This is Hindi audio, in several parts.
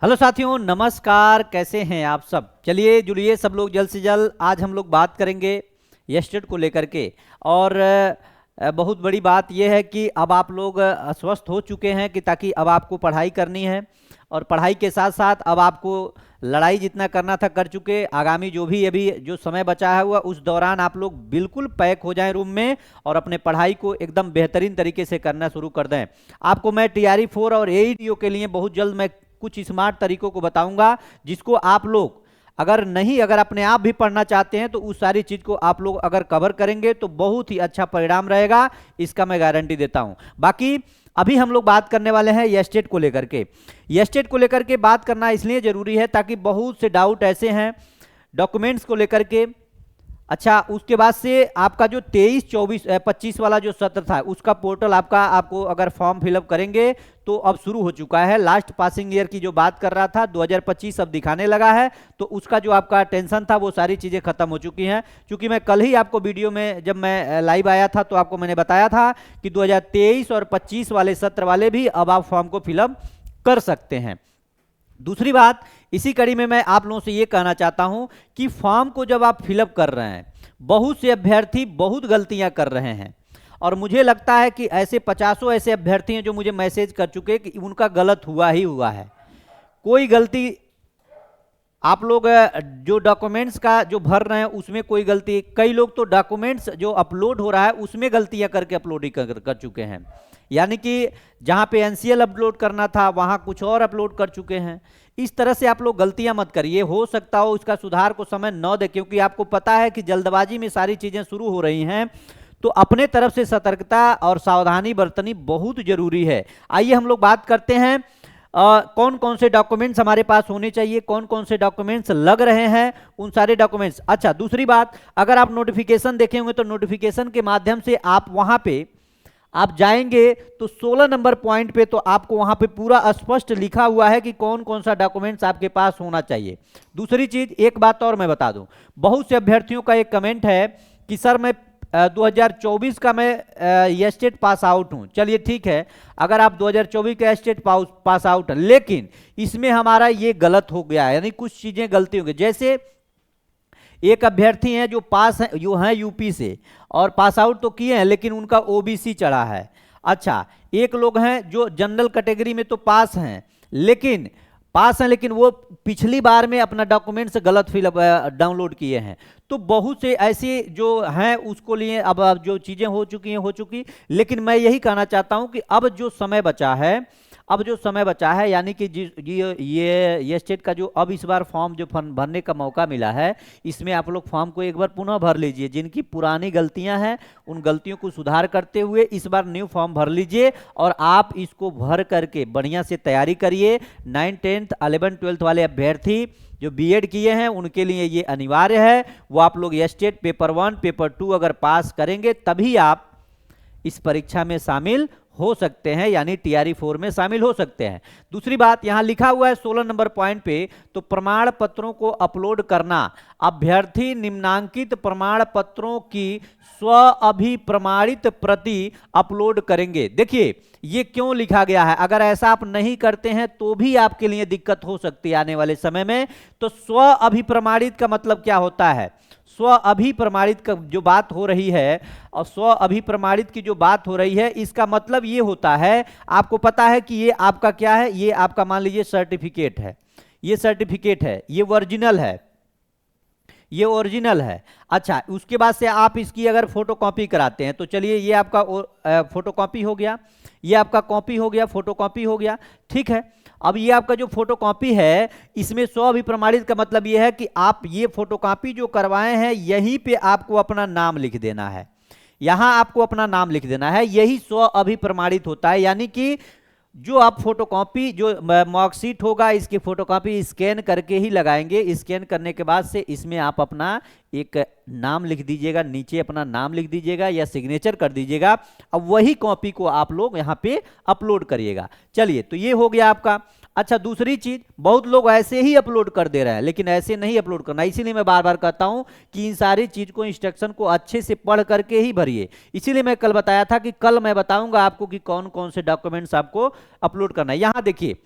हेलो साथियों, नमस्कार। कैसे हैं आप सब? चलिए जुड़िए सब लोग जल्द से जल्द। आज हम लोग बात करेंगे यस्टेट को लेकर के। और बहुत बड़ी बात यह है कि अब आप लोग अस्वस्थ हो चुके हैं कि ताकि अब आपको पढ़ाई करनी है, और पढ़ाई के साथ साथ अब आपको लड़ाई जितना करना था कर चुके। आगामी जो भी अभी जो समय बचा है हुआ उस दौरान आप लोग बिल्कुल पैक हो जाएं रूम में और अपने पढ़ाई को एकदम बेहतरीन तरीके से करना शुरू कर दें। आपको मैं TRE 4 और AEDO के लिए बहुत जल्द मैं कुछ स्मार्ट तरीकों को बताऊंगा, जिसको आप लोग अगर अपने आप भी पढ़ना चाहते हैं तो उस सारी चीज को आप लोग अगर कवर करेंगे तो बहुत ही अच्छा परिणाम रहेगा, इसका मैं गारंटी देता हूं। बाकी अभी हम लोग बात करने वाले हैं यस्टेट को लेकर के। यस्टेट को लेकर के बात करना इसलिए जरूरी है ताकि बहुत से डाउट ऐसे हैं डॉक्यूमेंट्स को लेकर के। अच्छा, उसके बाद से आपका जो 23-24-25 वाला जो सत्र था उसका पोर्टल आपको अगर फॉर्म फिलअप करेंगे तो अब शुरू हो चुका है। लास्ट पासिंग ईयर की जो बात कर रहा था 2025 अब दिखाने लगा है, तो उसका जो आपका टेंशन था वो सारी चीजें खत्म हो चुकी हैं। क्योंकि मैं कल ही आपको वीडियो में जब मैं लाइव आया था तो आपको मैंने बताया था कि 2023 और 25 वाले सत्र वाले भी अब आप फॉर्म को फिलअप कर सकते हैं। दूसरी बात, इसी कड़ी में मैं आप लोगों से ये कहना चाहता हूं कि फॉर्म को जब आप फिलअप कर रहे हैं, बहुत से अभ्यर्थी बहुत गलतियां कर रहे हैं, और मुझे लगता है कि ऐसे 50 ऐसे अभ्यर्थी हैं जो मुझे मैसेज कर चुके कि उनका गलत हुआ ही हुआ है। कोई गलती आप लोग जो डॉक्यूमेंट्स का जो भर रहे हैं उसमें कोई गलती, कई लोग तो डॉक्यूमेंट्स जो अपलोड हो रहा है उसमें गलतियां करके अपलोड ही कर चुके हैं। यानी कि जहां पे NCL अपलोड करना था वहां कुछ और अपलोड कर चुके हैं। इस तरह से आप लोग गलतियां मत करिए। हो सकता हो इसका सुधार को समय न दे, क्योंकि आपको पता है कि जल्दबाजी में सारी चीजें शुरू हो रही हैं, तो अपने तरफ से सतर्कता और सावधानी बरतनी बहुत जरूरी है। आइए हम लोग बात करते हैं कौन कौन से डॉक्यूमेंट्स हमारे पास होने चाहिए, कौन कौन से डॉक्यूमेंट्स लग रहे हैं, उन सारे डॉक्यूमेंट्स। अच्छा, दूसरी बात, अगर आप नोटिफिकेशन देखे होंगे तो नोटिफिकेशन के माध्यम से आप वहां पे आप जाएंगे तो 16 नंबर पॉइंट पे तो आपको वहां पे पूरा स्पष्ट लिखा हुआ है कि कौन कौन सा डॉक्यूमेंट्स आपके पास होना चाहिए। दूसरी चीज, एक बात और मैं बता दूं, बहुत से अभ्यर्थियों का एक कमेंट है कि सर मैं 2024 का मैं यस्टेट पास आउट हूं। चलिए ठीक है, अगर आप 2024 का यस्टेट पास आउट है, लेकिन इसमें हमारा ये गलत हो गया है, यानी कुछ चीजें गलती हो गई। जैसे एक अभ्यर्थी हैं जो पास हैं, जो हैं यूपी से, और पास आउट तो किए हैं लेकिन उनका OBC चढ़ा है। अच्छा, एक लोग हैं जो जनरल कैटेगरी में तो पास हैं, लेकिन वो पिछली बार में अपना डॉक्यूमेंट्स गलत फिलअप डाउनलोड किए हैं। तो बहुत से ऐसे जो हैं उसको लिए अब जो चीजें हो चुकी, लेकिन मैं यही कहना चाहता हूं कि अब जो समय बचा है यानी कि ये स्टेट का जो अब इस बार फॉर्म जो भरने का मौका मिला है, इसमें आप लोग फॉर्म को एक बार पुनः भर लीजिए। जिनकी पुरानी गलतियां हैं उन गलतियों को सुधार करते हुए इस बार न्यू फॉर्म भर लीजिए, और आप इसको भर करके बढ़िया से तैयारी करिए। 9, 10, 11, 12 वाले अभ्यर्थी जो BEd किए हैं उनके लिए ये अनिवार्य है। वो आप लोग यस्टेट पेपर 1 पेपर 2 अगर पास करेंगे तभी आप इस परीक्षा में शामिल हो सकते हैं, यानी TRE 4 में शामिल हो सकते हैं। दूसरी बात, यहां लिखा हुआ है 16 नंबर पॉइंट पे, तो प्रमाण पत्रों को अपलोड करना। अभ्यर्थी निम्नांकित प्रमाण पत्रों की स्व अभिप्रमाणित प्रति अपलोड करेंगे। देखिए ये क्यों लिखा गया है, अगर ऐसा आप नहीं करते हैं तो भी आपके लिए दिक्कत हो सकती है आने वाले समय में। तो स्व अभिप्रमाणित का मतलब क्या होता है? स्व अभिप्रमाणित का जो बात हो रही है, और स्व अभिप्रमाणित की जो बात हो रही है, इसका मतलब ये होता है, आपको पता है कि ये आपका क्या है, ये आपका मान लीजिए सर्टिफिकेट है, ये ओरिजिनल है। अच्छा, उसके बाद से आप इसकी अगर फोटोकॉपी कराते हैं तो चलिए ये आपका फोटोकॉपी हो गया, ये आपका कॉपी हो गया, फोटोकॉपी हो गया, ठीक है। अब ये आपका जो फोटोकॉपी है, इसमें स्व अभिप्रमाणित का मतलब ये है कि आप ये फोटोकॉपी जो करवाए हैं यहीं पे आपको अपना नाम लिख देना है, यहां आपको अपना नाम लिख देना है, यही स्व अभिप्रमाणित होता है। यानी कि जो आप फोटोकॉपी जो मार्कशीट होगा इसकी फोटोकॉपी स्कैन करके ही लगाएंगे। स्कैन करने के बाद से इसमें आप अपना एक नाम लिख दीजिएगा, नीचे अपना नाम लिख दीजिएगा या सिग्नेचर कर दीजिएगा। अब वही कॉपी को आप लोग यहाँ पे अपलोड करिएगा। चलिए, तो ये हो गया आपका। अच्छा, दूसरी चीज, बहुत लोग ऐसे ही अपलोड कर दे रहे हैं, लेकिन ऐसे नहीं अपलोड करना। इसीलिए मैं बार बार कहता हूं कि इन सारी चीज को, इंस्ट्रक्शन को अच्छे से पढ़ करके ही भरिए। इसीलिए मैं कल बताया था कि कल मैं बताऊंगा आपको कि कौन कौन से डॉक्यूमेंट्स आपको अपलोड करना है। यहां देखिए,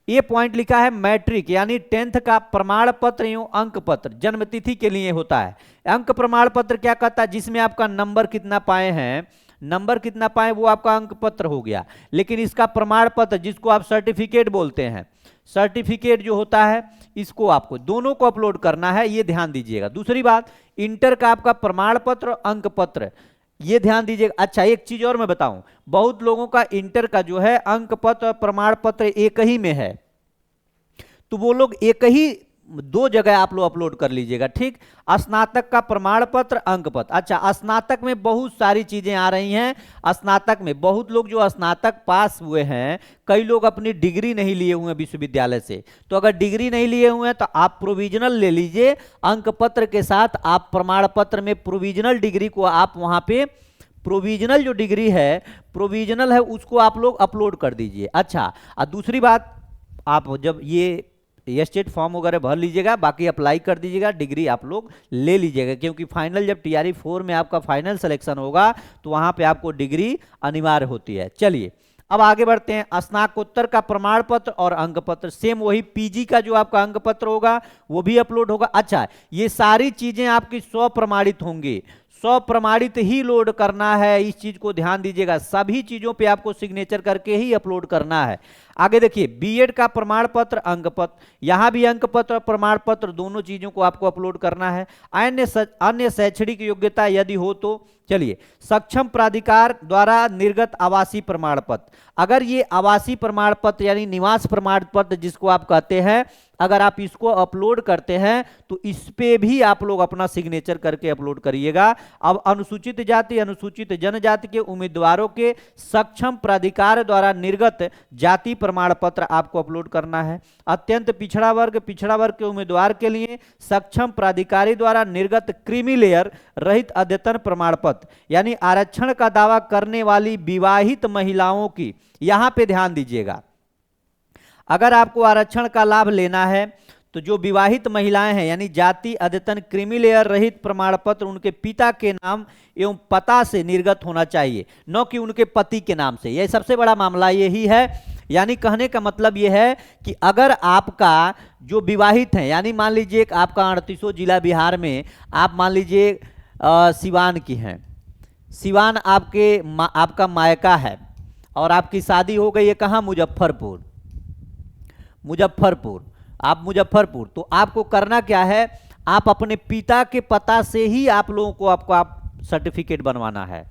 ये पॉइंट लिखा है मैट्रिक यानी 10th का प्रमाण पत्र एवं अंक पत्र जन्मतिथि के लिए होता है। अंक प्रमाण पत्र क्या कहता है, जिसमें आपका नंबर कितना पाए हैं, नंबर कितना पाए वो आपका अंक पत्र हो गया। लेकिन इसका प्रमाण पत्र जिसको आप सर्टिफिकेट बोलते हैं, सर्टिफिकेट जो होता है इसको आपको दोनों को अपलोड करना है, ये ध्यान दीजिएगा। दूसरी बात, इंटर का आपका प्रमाण पत्र और अंक पत्र, ये ध्यान दीजिएगा। अच्छा एक चीज और मैं बताऊं, बहुत लोगों का इंटर का जो है अंक पत्र और प्रमाण पत्र एक ही में है, तो वो लोग एक ही दो जगह आप लोग अपलोड कर लीजिएगा, ठीक। स्नातक का प्रमाण पत्र अंक पत्र। अच्छा स्नातक में बहुत सारी चीजें आ रही हैं। स्नातक में बहुत लोग जो स्नातक पास हुए हैं, कई लोग अपनी डिग्री नहीं लिए हुए हैं विश्वविद्यालय से, तो अगर डिग्री नहीं लिए हुए हैं तो आप प्रोविजनल ले लीजिए, अंक पत्र के साथ आप प्रमाण पत्र में प्रोविजनल डिग्री को आप वहां पे प्रोविजनल जो डिग्री है, प्रोविजनल है उसको आप लोग अपलोड कर दीजिए। अच्छा और दूसरी बात, आप जब ये स्टेट फॉर्म वगैरह भर लीजिएगा, बाकी अप्लाई कर दीजिएगा, डिग्री आप लोग ले लीजिएगा, क्योंकि फाइनल जब टीआरई 4 में आपका फाइनल सिलेक्शन होगा तो वहां पे आपको डिग्री अनिवार्य होती है। चलिए अब आगे बढ़ते हैं। स्नातकोत्तर का प्रमाण पत्र और अंक पत्र सेम वही, पीजी का जो आपका अंक पत्र होगा वो भी अपलोड होगा। अच्छा ये सारी चीजें आपकी स्वप्रमाणित होंगी, स्वप्रमाणित ही लोड करना है, इस चीज को ध्यान दीजिएगा। सभी चीजों पे आपको सिग्नेचर करके ही अपलोड करना है। आगे देखिए, बीएड का प्रमाण पत्र अंक पत्र, यहां भी अंक पत्र और प्रमाण पत्र दोनों चीजों को आपको अपलोड करना है। अन्य शैक्षणिक योग्यता यदि हो तो चलिए, सक्षम प्राधिकार द्वारा निर्गत आवासीय प्रमाण पत्र, अगर ये आवासीय प्रमाण पत्र यानी निवास प्रमाण पत्र जिसको आप कहते हैं, अगर आप इसको अपलोड करते हैं तो इस पे भी आप लोग अपना सिग्नेचर करके अपलोड करिएगा। अब अनुसूचित जाति अनुसूचित जनजाति के उम्मीदवारों के सक्षम प्राधिकार द्वारा निर्गत जाति प्रमाण पत्र आपको अपलोड करना है। अत्यंत पिछड़ा वर्ग के उम्मीदवार के लिए सक्षम प्राधिकारी द्वारा निर्गत क्रीमी लेयर रहित अद्यतन प्रमाण पत्र, यानी आरक्षण का दावा करने वाली विवाहित महिलाओं की, यहां पे ध्यान दीजिएगा, अगर आपको आरक्षण का लाभ लेना है तो जो विवाहित महिलाएं हैं यानी जाति अद्यतन क्रीमी लेयर रहित प्रमाण पत्र उनके पिता के नाम एवं पता से निर्गत होना चाहिए, न कि उनके पति के नाम से। यह सबसे बड़ा मामला यही है। यानी कहने का मतलब यह है कि अगर आपका जो विवाहित है, यानी मान लीजिए एक आपका 38 जिला बिहार में, आप मान लीजिए सिवान की हैं, सिवान आपका मायका है और आपकी शादी हो गई है कहाँ, आप मुजफ्फरपुर, तो आपको करना क्या है, आप अपने पिता के पता से ही आप लोगों को आप सर्टिफिकेट बनवाना है।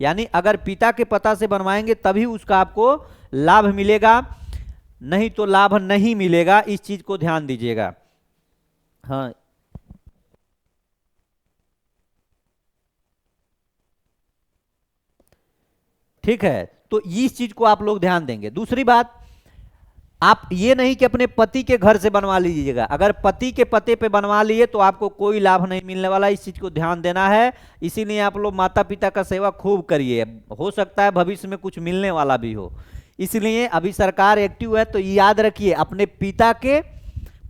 यानी अगर पिता के पता से बनवाएंगे तभी उसका आपको लाभ मिलेगा, नहीं तो लाभ नहीं मिलेगा, इस चीज को ध्यान दीजिएगा। हाँ ठीक है, तो इस चीज को आप लोग ध्यान देंगे। दूसरी बात, आप ये नहीं कि अपने पति के घर से बनवा लीजिएगा, अगर पति के पते पे बनवा लिए तो आपको कोई लाभ नहीं मिलने वाला, इस चीज को ध्यान देना है। इसीलिए आप लोग माता पिता का सेवा खूब करिए, हो सकता है भविष्य में कुछ मिलने वाला भी हो, इसलिए अभी सरकार एक्टिव है, तो याद रखिए अपने पिता के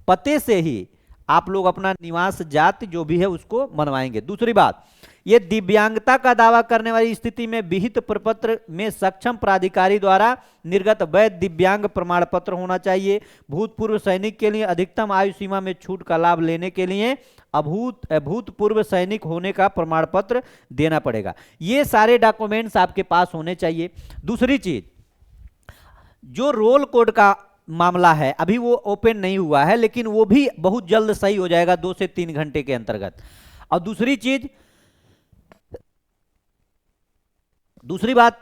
पते से ही आप लोग अपना निवास जाति जो भी है उसको बनवाएंगे। दूसरी बात, ये दिव्यांगता का दावा करने वाली स्थिति में विहित प्रपत्र में सक्षम प्राधिकारी द्वारा निर्गत वैध दिव्यांग प्रमाण पत्र होना चाहिए। भूतपूर्व सैनिक के लिए अधिकतम आयु सीमा में छूट का लाभ लेने के लिए भूतपूर्व सैनिक होने का प्रमाण पत्र देना पड़ेगा। ये सारे डॉक्यूमेंट्स आपके पास होने चाहिए। दूसरी चीज, जो रोल कोड का मामला है अभी वो ओपन नहीं हुआ है, लेकिन वो भी बहुत जल्द सही हो जाएगा 2 से 3 घंटे के अंतर्गत। और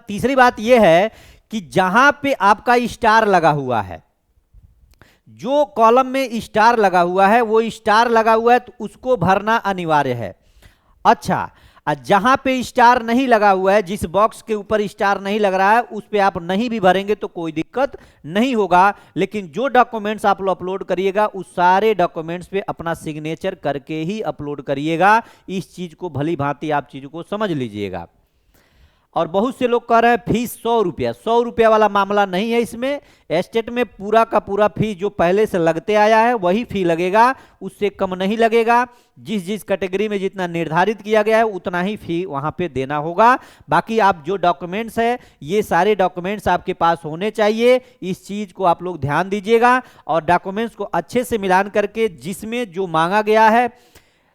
तीसरी बात यह है कि जहां पे आपका स्टार लगा हुआ है, जो कॉलम में स्टार लगा हुआ है, वो स्टार लगा हुआ है तो उसको भरना अनिवार्य है। अच्छा, जहां पे स्टार नहीं लगा हुआ है, जिस बॉक्स के ऊपर स्टार नहीं लग रहा है, उस पे आप नहीं भी भरेंगे तो कोई दिक्कत नहीं होगा। लेकिन जो डॉक्यूमेंट्स आप लोग अपलोड करिएगा उस सारे डॉक्यूमेंट्स पे अपना सिग्नेचर करके ही अपलोड करिएगा। इस चीज को भली भांति आप चीज को समझ लीजिएगा। और बहुत से लोग कह रहे हैं फीस 100 रुपया। 100 रुपया वाला मामला नहीं है इसमें। एस्टेट में पूरा का पूरा फी जो पहले से लगते आया है वही फी लगेगा, उससे कम नहीं लगेगा। जिस जिस कैटेगरी में जितना निर्धारित किया गया है उतना ही फी वहां पे देना होगा। बाकी आप जो डॉक्यूमेंट्स है ये सारे डॉक्यूमेंट्स आपके पास होने चाहिए, इस चीज को आप लोग ध्यान दीजिएगा। और डॉक्यूमेंट्स को अच्छे से मिलान करके जिसमें जो मांगा गया है,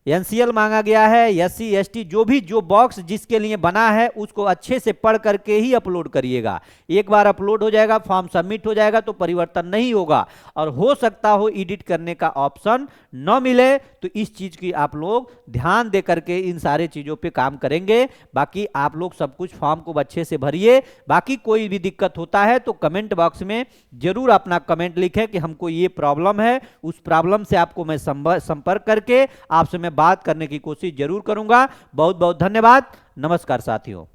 एनसीएल मांगा गया है, एससी एसटी जो बॉक्स जिसके लिए बना है उसको अच्छे से पढ़ करके ही अपलोड करिएगा। एक बार अपलोड हो जाएगा, फॉर्म सबमिट हो जाएगा तो परिवर्तन नहीं होगा, और हो सकता हो एडिट करने का ऑप्शन न मिले। तो इस चीज की आप लोग ध्यान दे करके इन सारे चीजों पे काम करेंगे। बाकी आप लोग सब कुछ फॉर्म को अच्छे से भरिए। बाकी कोई भी दिक्कत होता है तो कमेंट बॉक्स में जरूर अपना कमेंट लिखें कि हमको ये प्रॉब्लम है, उस प्रॉब्लम से आपको मैं संपर्क करके आपसे मैं बात करने की कोशिश जरूर करूंगा। बहुत बहुत धन्यवाद। नमस्कार साथियों।